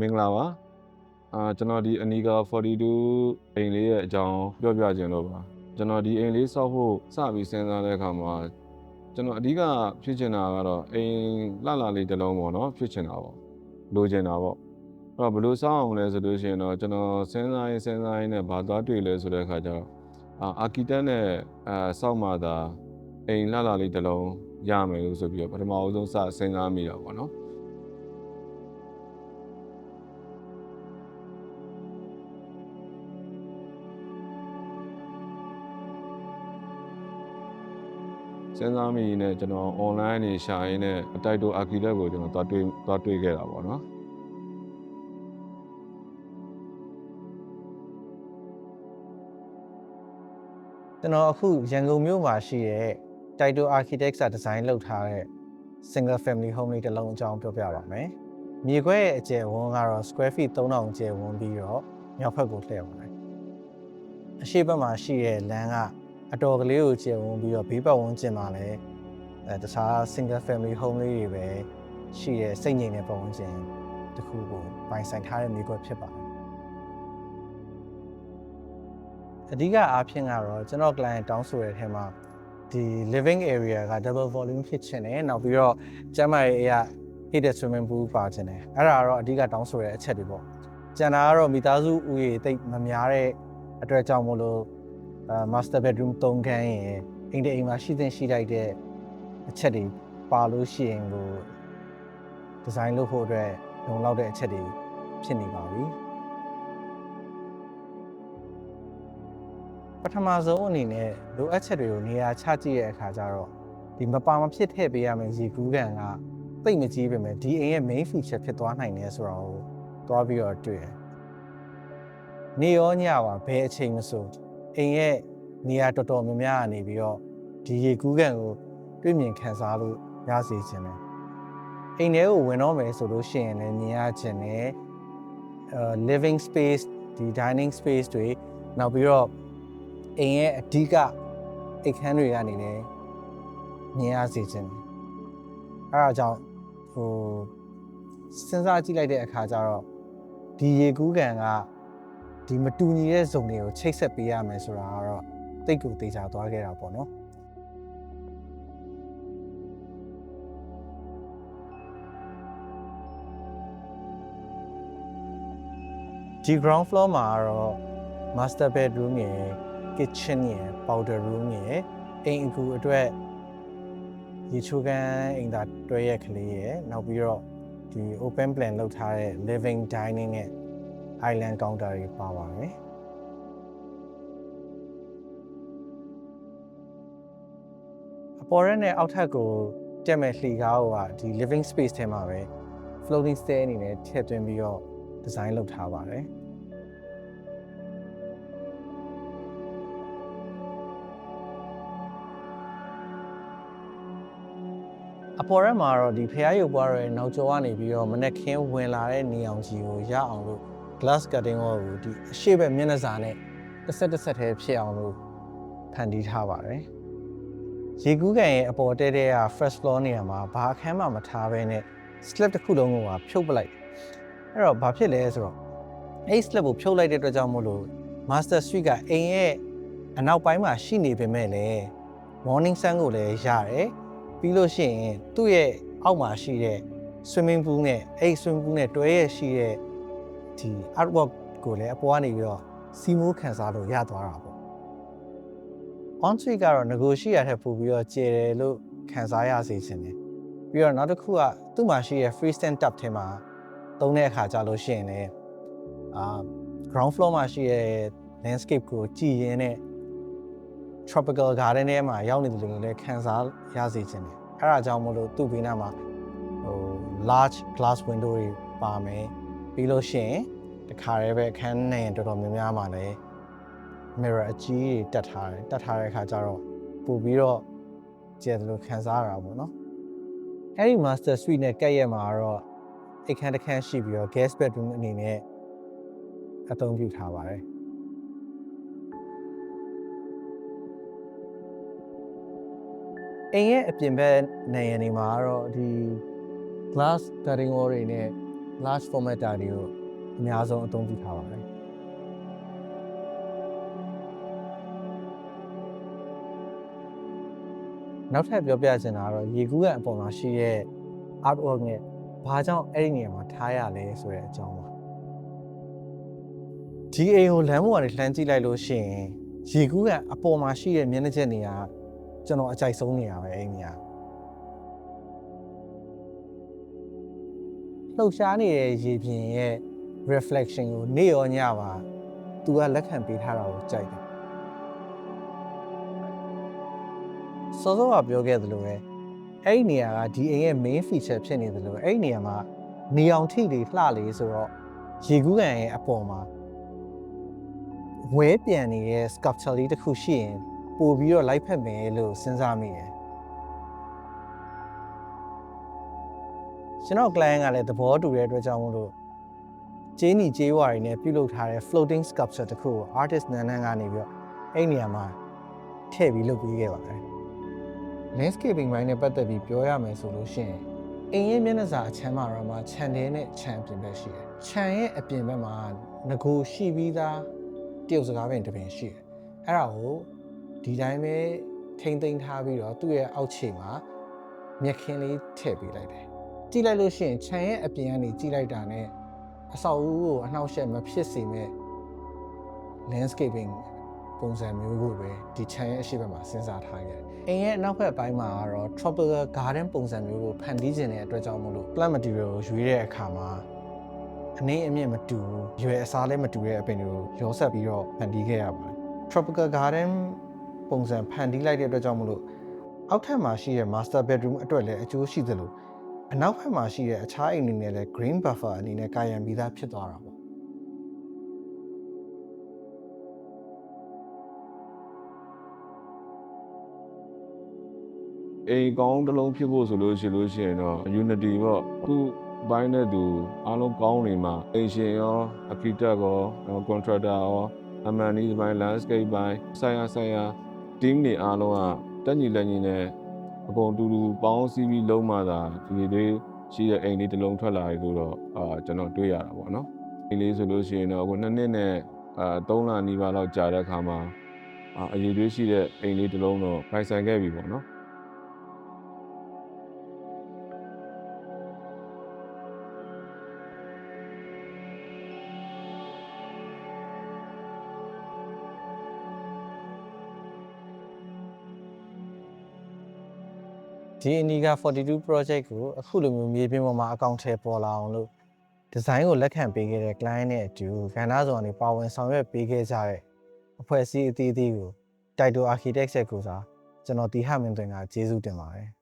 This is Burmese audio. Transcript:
မင်္ဂလာပါကျွန်တော်ဒီအနီကာ42အိမ်လေးရဲ့အကြောင်းပြောပြခြင်းလို့ပါကျွန်တော်ဒီအိမ်လေးဆောက်ဖို့စပြီးစဉ်းစားတဲ့အခါမှာကျွန်တော်အဓိကဖြစ်ချင်တာကတော့အိမ်လှလေးတစ်လုံးပေါ့နော်ဖြစ်ချင်တာပေါ့လိုချင်တာပေါ့အဲ့တော့ဘယ်လိုဆောက်အောင်လဲဆိုလို့ရှိရင်တော့ကျွန်တော်စဉ်းစားရင်းနဲ့ဘာသွားတွေ့လဲဆိုတဲ့အခါကျတော့အာကီတက်နဲ့ဆောက်မှသာအိမ်လှလေးတစ်လုံးရမယ်လို့ဆိုပြီးတော့ပထမအဆုံးစဉ်းစားမိတာပေါ့နော်စဉ်းစားမိရင်ကျွန်တော် online နေရှာရင်းနဲ့တိုက်တိုအာကီတက်ကိုကျွန်တော်သွားတွေ့ခဲ့တာပေါ့နော်ကျွန်တော်အခုရန်ကုန်မြို့မှာရှိတဲ့ Taito Architects ဒီဇိုင်းလုပ်ထားတဲ့ single family home လေးတစ်လုံးအကြောင်းပြောပြပါမယ်။မြေခွဲရဲ့အကျယ်ဝန်းကတော့ square feet 3000ကျယ်ဝန်းပြီးတော့မြောက်ဘက်ကိုလှည့်ပါတယ်။အရှေ့ဘက်မှာရှိတဲ့လမ်းကအတော်ကလေးကိုကျယ်ဝန်းပြီးတော့ဘေးပတ်ဝန်းကျင်မှာလည်းတခြား single family home လေးတွေပဲရှိတဲ့စိတ်ငြိမ်တဲ့ပတ်ဝန်းကျင်တစ်ခုကိုပိုင်ဆိုင်ထားတဲ့မြေခွဲဖြစ်ပါတယ်။အဓိကအားဖြင့်ကတော့ကျွန်တော် client တောင်းဆိုတဲ့အထက်မှာဒီ living area က double volume ဖြစ်ချင်တယ်နောက်ပြီးတော့ကျန်းမာရေးအရာ heated swimming pool ပါချင်တယ်အဲ့ဒါကတော့အဓိကတောင်းဆိုတဲ့အချက်တွေပေါ့ကျန်တာကတော့မိသားစုဥယေတိတ်မများတဲ့အတွက်ကြောင့်မို့လို့master bedroom 3ခန်းရင်အိမ်တစ်အိမ်မှာရှိလိုက်တဲ့အချက်တွေပါလို့ရှိရင်ကိုဒီဇိုင်းလုပ်ဖို့အတွက်လုံလောက်တဲ့အချက်တွေဖြစ်နေပါပြီပထမဆုံးအနေနဲ့လိုအပ်ချက်တွေကိုနေရာချကြည့်တဲ့အခါကျတော့ဒီမဖြစ်ထည့်ပေးရမယ့်ရေကူးကန်ကသိပ်မကြီးပဲဒီအိမ်ရဲ့ main feature ဖြစ်သွားနိုင်တယ်ဆိုတာကိုသွားပြီးတော့တွေ့တယ်။နေရောညပါဘယ်အချိန်မဆိုအိမ်ရဲ့နေရာတော်တော်များများကနေပြီးတော့ဒီရေကူးကန်ကိုတွေ့မြင်ခံစားလို့ရစေခြင်းတယ်။အိမ်ထဲကိုဝင်တော့မယ်ဆိုလို့ရှိရင်လည်းမြင်ရခြင်းနဲ့living space ဒီ dining space တွေနောက်ပြီးတော့အိမ်ရဲ့အဓိကအိမ်ခန်းတွေကနေလည်းမြင်ရစေခြင်းအဲဒါကြောင့်စဉ်းစားကြည့်လိုက်တဲ့အခါကျတော့ဒီရေကူးကန်ကဒီမတူညီတဲ့ဇုံတွေကိုချိတ်ဆက်ပေးရမယ်ဆိုတာကတော့တိတ်ကိုသေချာသွားခဲ့တာပေါ့နော်ဒီ ground floor မှာကတော့ master bedroom ရယ် kitchen ရယ် powder room ရယ်အိမ်အကူအတွက်ရေချိုးခန်းအိမ်သာတွဲရက်ကလေးရယ်နောက်ပြီးတော့ဒီ open plan လုပ်ထားတဲ့ living dining နဲ့ island counter တွေပါပါတယ်အပေါ်ရက်နဲ့အောက်ထပ်ကိုတက်မဲ့လှီကားကဒီ living space ထဲမှာပဲ floating stair အနေနဲ့ထည့်သွင်းပြီးတော့ design လုပ်ထားပါတယ်အပေါ်ရက်မှာတော့ဒီဖျားရုပ်ပွားရဲ့နောက်ကျောကနေပြီးတော့မနက်ခင်းဝင်လာတဲ့နေအောင်ကြီးကိုရအောင်လို့ glass curtain wall ကိုဒီအရှိဘက်မျက်နှာစာနဲ့တစ်ဆက်ထဲဖြစ်အောင်လို့ဖန်တီးထားပါတယ်။ရေကူးကန်ရဲ့အပေါ်တဲက first floor နေရာမှာဘာအခန်းမှမထားဘဲနဲ့ slab တစ်ခုလုံးကိုဖြုတ်ပလိုက်။အဲ့တော့ဘာဖြစ်လဲဆိုတော့အဲ့ slab ကိုဖြုတ်လိုက်တဲ့အတွက်ကြောင့်မို့လို့ master suite ကအိမ်ရဲ့အနောက်ပိုင်းမှာရှိနေပေမဲ့လည်း morning sun ကိုလည်းရတယ်။ပြီးလို့ရှိရင်သူ့ရဲ့အောက်မှာရှိတဲ့ swimming pool နဲ့အဲ့ swimming pool နဲ့တွဲရရှိတဲ့ဒီ artwork ကိုလည်းအပေါ်ကနေပြီးတော့စီမိုးခံစားလို့ရသွားတာပေါ့ on suite ကတော့ negotiate ထက်ပိုပြီးတော့ကျယ်တယ်လို့ခံစားရစေချင်တယ်ပြီးတော့နောက်တစ်ခုကသူ့မှာရှိတဲ့ freestyle tub ထဲမှာသုံးတဲ့အခါကြာလို့ရှိရင်လည်းground floor မှာရှိတဲ့ landscape ကိုကြည့်ရင်းနဲ့tropical garden ထဲမှာရောက်နေတယ်လို့လည်းခံစားရစေချင်တယ်။အဲဒါကြောင့်မို့လို့သူ့ဘေးနားမှာlarge glass window တွေပါမယ်။ပြီးလို့ရှိရင်တခါတည်းပဲအခန်းနဲ့တော်တော်များများမှာလည်း mirror အကြီးတွေတက်ထားတယ်။တက်ထားတဲ့အခါကျတော့ပို့ပြီးတော့ကျယ်တယ်လို့ခံစားရတာပေါ့နော်။အဲဒီ master suite နဲ့ကပ်ရက်မှာတော့အိမ်ခန်းတစ်ခန်းရှိပြီးတော့ guest bedroom အနေနဲ့အသုံးပြုထားပါတယ်။အိမ်ရဲ့အပြင်ဘက်နေရာနေမှာကတော့ဒီ glass curtain wall တွေနဲ့ large format တွေကိုအများဆုံးအသုံးပြုထားပါတယ်နောက်ထပ်ပြောပြချင်တာကတော့ရေကူးကန်အပေါ်မှာရှိတဲ့ artwork နဲ့ဘာကြောင့်အဲ့ဒီနေရာမှာထားရလဲဆိုတဲ့အကြောင်းပါဒီအိမ်ကိုလမ်းပေါ်ကနေလှမ်းကြည့်လိုက်လို့ရှိရင်ရေကူးကန်အပေါ်မှာရှိတဲ့မျက်နှာချက်နေရာကျွန်တော်အကြိုက်ဆုံးနေရပဲအဲ့ဒီနေရာလှုပ်ရှားနေတဲ့ရေပြင်ရဲ့ reflection ကိုနေ့ရောညပါသူကလက်ခံပေးထားတာကိုကြိုက်တယ်စောစောကပြောခဲ့သလိုပဲအဲ့ဒီနေရာကဒီအိမ်ရဲ့ main feature ဖြစ်နေသလိုအဲ့ဒီနေရာမှာနေအောင်ထိလေးလှလေးဆိုတော့ရေကူးကန်ရဲ့အပေါ်မှာဝဲပြန်နေတဲ့ sculpture လေးတစ်ခုရှိရင်ပို့ပြီးတော့လိုက်ဖက်မယ်လို့စဉ်းစားမိတယ်ကျွန်တော် client ကလည်းသဘောတူတဲ့အတွက်ကြောင့်မို့လို့ကျေးနီကျေးဝါတွေနဲ့ပြုလုပ်ထားတဲ့ floating sculpture တစ်ခုကို artist နန်းနန်းကနေပြီးတော့အဲ့နေရာမှာထည့်ပြီးလုပ်ပေးခဲ့ပါတယ် landscaping ဘိုင်းနဲ့ပတ်သက်ပြီးပြောရမယ်ဆိုလို့ရှိရင်အိမ်ရဲ့မျက်နှာစာအချမ်းမှာတော့မှခြံထဲနဲ့ခြံအပြင်ဘက်ရှိတယ်ခြံရဲ့အပြင်ဘက်မှာငကိုရှိပြီးသားတရုတ်စကားပင်တစ်ပင်ရှိတယ်အဲ့ဒါကိုဒီတိုင်းပဲထိမ့်သိမ်းထားပြီးတော့သူ့ရဲ့အောက်ခြေမှာမြက်ခင်းလေးထည့်ပေးလိုက်တယ်ကြည့်လိုက်လို့ရှိရင်ခြံရဲ့အပြင်ကနေကြည့်လိုက်တာနဲ့အဆောက်အဦကိုအနှောက်အယှက်မဖြစ်စေမဲ့ landscaping ပုံစံမျိုးကိုပဲဒီခြံရဲ့အရှိဘက်မှာစဉ်းစားထားခဲ့တယ်။အိမ်ရဲ့အနောက်ဘက်ပိုင်းမှာကတော့ tropical garden ပုံစံမျိုးကိုဖန်တီးခြင်းတဲ့အတွက်ကြောင့်မို့လို့ plant material ကိုရွေးတဲ့အခါမှာအနေအမြင့်မတူရွယ်အစားလည်းမတူတဲ့အပင်တွေကိုရောဆက်ပြီးတော့ဖန်တီးခဲ့ရပါတယ်။ tropical garden ပုံစံဖန်တီးလိုက်တဲ့အတွက်ကြောင့်မို့လို့အောက်ထပ်မှာရှိတဲ့ master bedroom အတွက်လည်းအကျိုးရှိသလိုအနောက်ဘက်မှာရှိတဲ့အခြားအိမ်တွေနဲ့လည်း green buffer အနေနဲ့ကာရံပြီးသားဖြစ်သွားတာပေါ့အိမ်ကောင်းတစ်လုံးဖြစ်ဖို့ဆိုလို့ရှိရင်တော့ unity ပေါ့သူ့ဘိုင်းတဲ့သူအားလုံးကောင်းနေမှာအိမ်ရှင်ရော architect ရော contractor ရော M&E ဘိုင်း landscape ဘိုင်းဆိုင်ရာ team တွေအားလုံးကတက်ညီလက်ညီနဲ့အကုန်တူတူပေါင်းစည်းပြီးလုံးမှသာဒီလေးရှိတဲ့အိမ်လေးတစ်လုံးထွက်လာပြီလို့တော့ကျွန်တော်တွေ့ရတာပေါ့နော်အိမ်လေးဆိုလို့ရှိရင်တော့အခု2နှစ်နဲ့3လနီးပါးလောက်ကြာတဲ့အခါမှာအရေးသွေးရှိတဲ့အိမ်လေးတစ်လုံးတော့ပိုင်ဆိုင်ခဲ့ပြီပေါ့နော်ဒီ Eniga 42 project ကိုအခုလိုမျိုးမြေပြင်ပေါ်မှာအကောင့်ထဲပေါ်လာအောင်လို့ဒီဇိုင်းကိုလက်ခံပေးခဲ့တဲ့ client နဲ့အတူကဏ္ဍစုံကနေပါဝင်ဆောင်ရွက်ပေးခဲ့ကြတဲ့အဖွဲ့အစည်းအသီးသီးကို Taito Architects ရဲ့ကိုစားကျွန်တော်တီဟမင်းသွင်းကကျေးဇူးတင်ပါတယ်